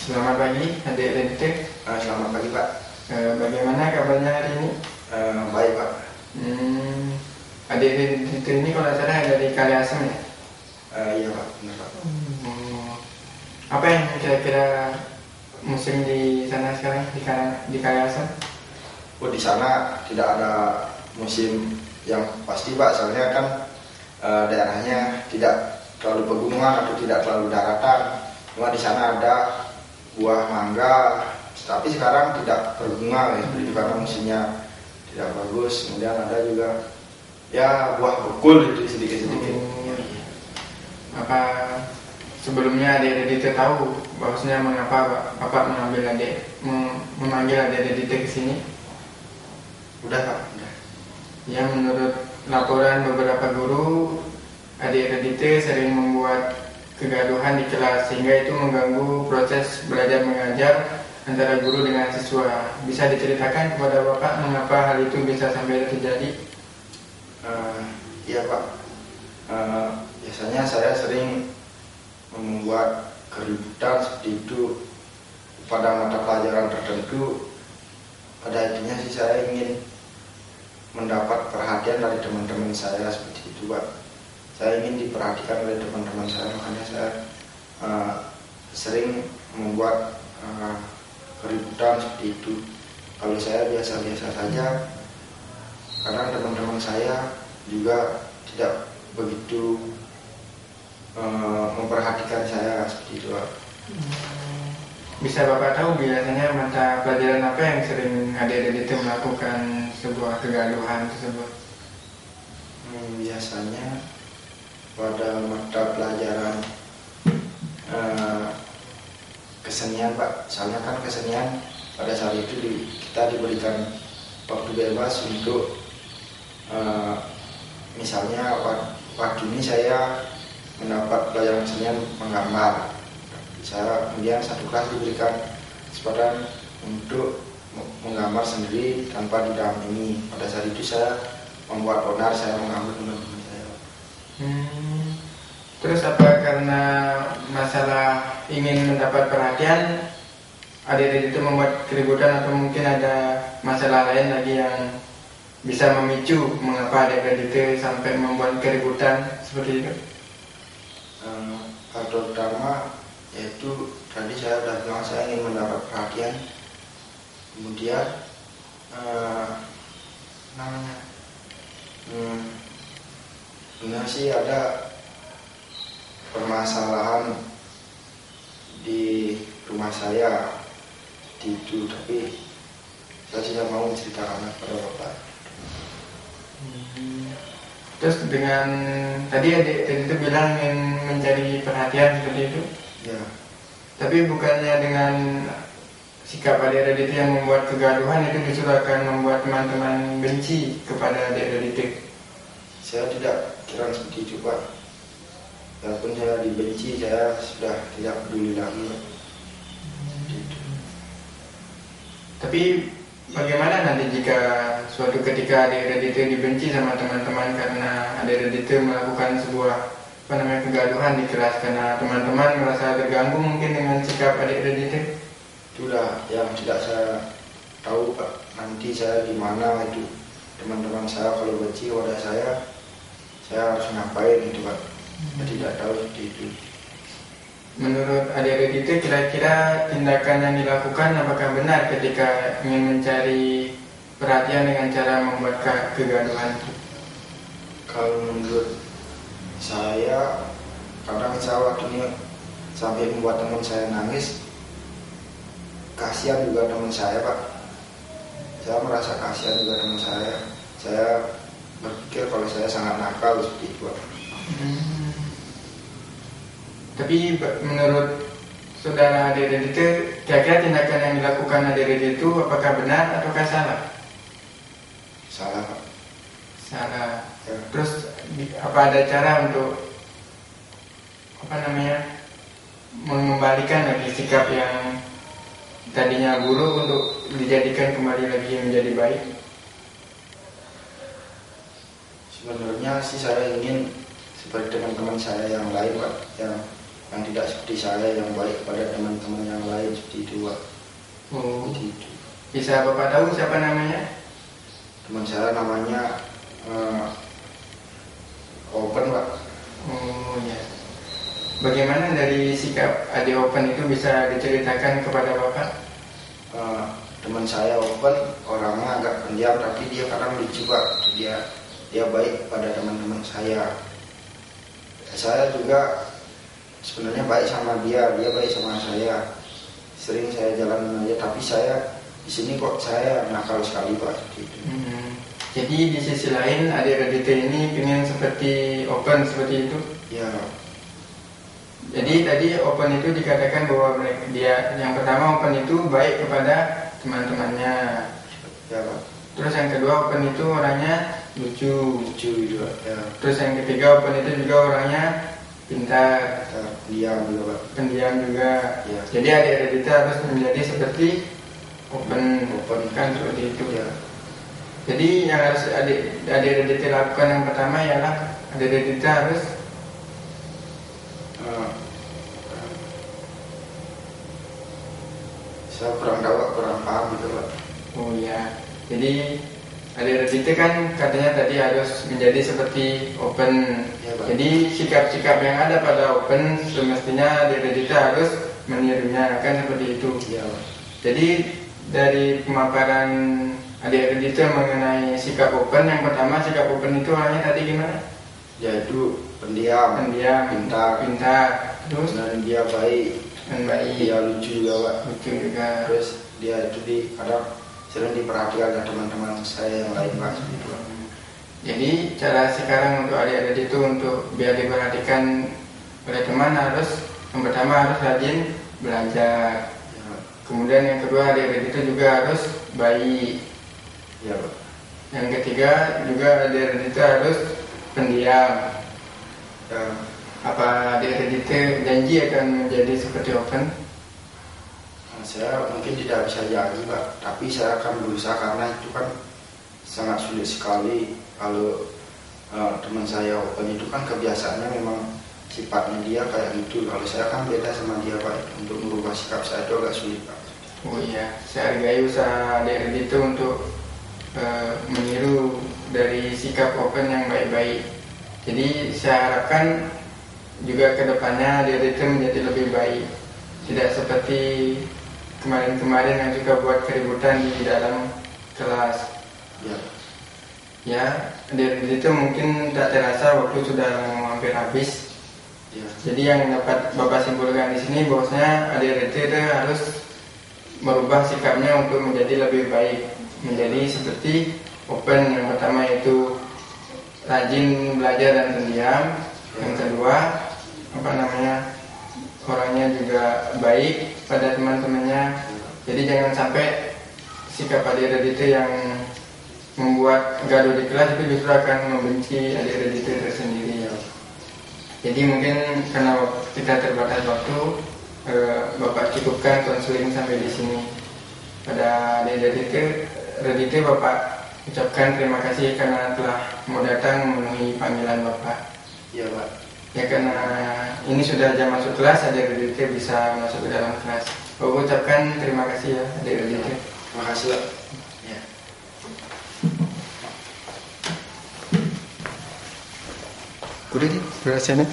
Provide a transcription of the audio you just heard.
Selamat pagi, adik Detik. Selamat pagi Pak. Bagaimana kabarnya hari ini? Baik Pak. Adik Detik ini kalau tidak salah dari Kaliasem ya? Iya Pak, benar Pak. Apa yang kira-kira musim di sana sekarang di Kaliasem? Di sana tidak ada musim yang pasti Pak, soalnya kan daerahnya tidak terlalu pegunungan atau tidak terlalu daratan. Cuma di sana ada buah mangga, tapi sekarang tidak berbunga ya, karena musimnya tidak bagus. Kemudian ada juga ya buah bokul itu sedikit-sedikit. Apa sebelumnya adik-adik tahu bahwasanya mengapa Bapak memanggil adik-adik ke sini? Udah Pak, udah. Ya, menurut laporan beberapa guru, adik-adik sering membuat kegaduhan di kelas sehingga itu mengganggu proses belajar mengajar antara guru dengan siswa. Bisa diceritakan kepada Bapak mengapa hal itu bisa sampai terjadi? Iya Pak. Biasanya saya sering membuat keributan seperti itu pada mata pelajaran tertentu. Pada intinya sih saya ingin mendapat perhatian dari teman-teman saya seperti itu Pak. Saya ingin diperhatikan oleh teman-teman saya, makanya saya sering membuat keributan seperti itu. Kalau saya biasa-biasa saja, karena teman-teman saya juga tidak begitu memperhatikan saya seperti itu Pak. Bisa Bapak tahu biasanya mata pelajaran apa yang sering adik-adik itu melakukan sebuah kegaduhan tersebut? Biasanya pada mata pelajaran kesenian Pak, soalnya kan kesenian pada saat itu kita diberikan waktu bebas untuk misalnya waktu ini saya mendapat pelajaran kesenian menggambar. Saya kemudian satu kelas diberikan kesempatan untuk menggambar sendiri tanpa didampingi. Pada saat itu saya membuat onar, saya menggambar teman-teman saya. Terus apa karena masalah ingin mendapat perhatian adik-adik itu membuat keributan atau mungkin ada masalah lain lagi yang bisa memicu mengapa adik-adik itu sampai membuat keributan seperti itu? Faktor utama yaitu tadi saya sudah bilang saya ingin mendapat perhatian. Kemudian benar sih ada permasalahan di rumah saya itu, tapi saya tidak mau menceritakan kepada Bapak. Terus dengan tadi adik itu bilang ingin mencari perhatian seperti itu? Ya. Tapi bukannya dengan sikap adik-adik itu yang membuat kegaduhan itu justru akan membuat teman-teman benci kepada adik-adik? Saya tidak kira seperti itu Pak. Walaupun saya dibenci, saya sudah tidak peduli lagi Pak. Tapi bagaimana nanti jika suatu ketika adik-adik itu dibenci sama teman-teman karena adik-adik itu melakukan sebuah kegaduhan di kelas karena teman-teman merasa terganggu mungkin dengan sikap adik-adik itu? Itulah yang tidak saya tahu Pak. Nanti saya gimana itu, teman-teman saya kalau benci kepada saya harus ngapain itu Pak. Saya tidak tahu seperti itu. Menurut adik-adik itu kira-kira tindakan yang dilakukan apakah benar ketika ingin mencari perhatian dengan cara membuat kegaduhan itu? Kalau menurut saya, kadang saya waktu ini sampai membuat teman saya nangis. Kasihan juga teman saya Pak. Saya merasa kasihan juga teman saya. Saya berpikir kalau saya sangat nakal seperti itu Pak. Tapi menurut saudara adik-adik itu, kira-kira tindakan yang dilakukan adik-adik itu apakah benar ataukah salah? Salah Pak. Salah. Ya. Terus apa ada cara untuk mengembalikan lagi sikap yang tadinya buruk untuk dijadikan kembali lagi menjadi baik? Sebenarnya sih saya ingin seperti teman-teman saya yang lain Pak, yang yang tidak seperti saya, yang baik kepada teman-teman yang lain seperti itu Pak. Oh, Seperti itu. bisa Bapak tahu siapa namanya? Teman saya namanya Open Pak. Oh ya. Bagaimana dari sikap adik Open itu bisa diceritakan kepada Bapak? Teman saya Open orangnya agak pendiam, tapi dia kadang lucu Pak. Dia baik pada teman-teman saya. Saya juga sebenarnya baik sama dia baik sama saya. Sering saya jalan aja, tapi saya di sini kok saya nakal sekali Pak. Gitu. Jadi di sisi lain adik Raditya ini ingin seperti Open seperti itu? Ya. Jadi tadi Open itu dikatakan bahwa dia yang pertama Open itu baik kepada teman-temannya. Ya Pak. Terus yang kedua Open itu orangnya lucu juga. Ya. Terus yang ketiga Open itu juga orangnya pintar, Pendiam juga Pak. pendiam juga. Ya. Jadi adik Raditya harus menjadi seperti Open kan seperti itu. Ya. Jadi yang harus adik Raditya lakukan yang pertama ialah adik Raditya harus saya kurang tahu, kurang paham gitu Pak. Oh ya, jadi adik Raditya kan katanya tadi harus menjadi seperti Open. Ya, Pak. Jadi sikap-sikap yang ada pada Open semestinya adik Raditya harus menirunya kan seperti itu. Iya Pak. Jadi dari pemaparan adik Raditya mengenai sikap Open, yang pertama sikap Open itu orangnya tadi gimana? Yaitu pendiam, pintar, terus dan dia baik, dan baik, dia lucu juga Pak. lucu juga. Terus dia itu kadang sering diperhatikan oleh teman-teman saya yang lain Pak. Seperti itu, Pak. Jadi cara sekarang untuk adik-adik itu untuk biar diperhatikan oleh teman harus yang pertama harus rajin belajar. Ya, Pak. Kemudian yang kedua adik-adik itu juga harus baik. Ya Pak. Yang ketiga juga adik-adik itu harus pendiam. Ya, Apa adik-adik itu janji akan menjadi seperti Open? saya mungkin tidak bisa janji Pak, tapi saya akan berusaha karena itu kan sangat sulit sekali kalau teman saya Open itu kan kebiasaannya memang sifatnya dia kayak gitu. Kalau saya kan beda sama dia Pak, untuk merubah sikap saya itu agak sulit Pak. Oh iya, saya hargai usaha adik-adik itu untuk meniru dari sikap Open yang baik-baik. Jadi saya harapkan juga kedepannya adik-adik itu menjadi lebih baik, tidak seperti kemarin-kemarin yang juga buat keributan di dalam kelas. Ya. Ya, adik-adik itu mungkin tak terasa waktu sudah hampir habis. Ya. Jadi yang dapat Bapak simpulkan di sini bahwasanya adik-adik itu harus merubah sikapnya untuk menjadi lebih baik, menjadi seperti Open. Yang pertama itu rajin belajar dan pendiam. Yang kedua orangnya juga baik pada teman-temannya. Jadi jangan sampai sikap adik-adik itu yang membuat gaduh di kelas itu justru akan membenci adik-adik itu tersendiri. Jadi mungkin karena kita terbatas waktu, Bapak cukupkan konseling sampai di sini. Pada adik-adik itu Bapak ucapkan terima kasih karena telah mau datang memenuhi panggilan Bapak. Iya Pak. Ya karena ini sudah jam masuk kelas, adik-adik bisa masuk ke dalam kelas. Bapak ucapkan terima kasih ya adik-adik. Terima kasih Pak. Ya. Kuda nih, berhasil nih.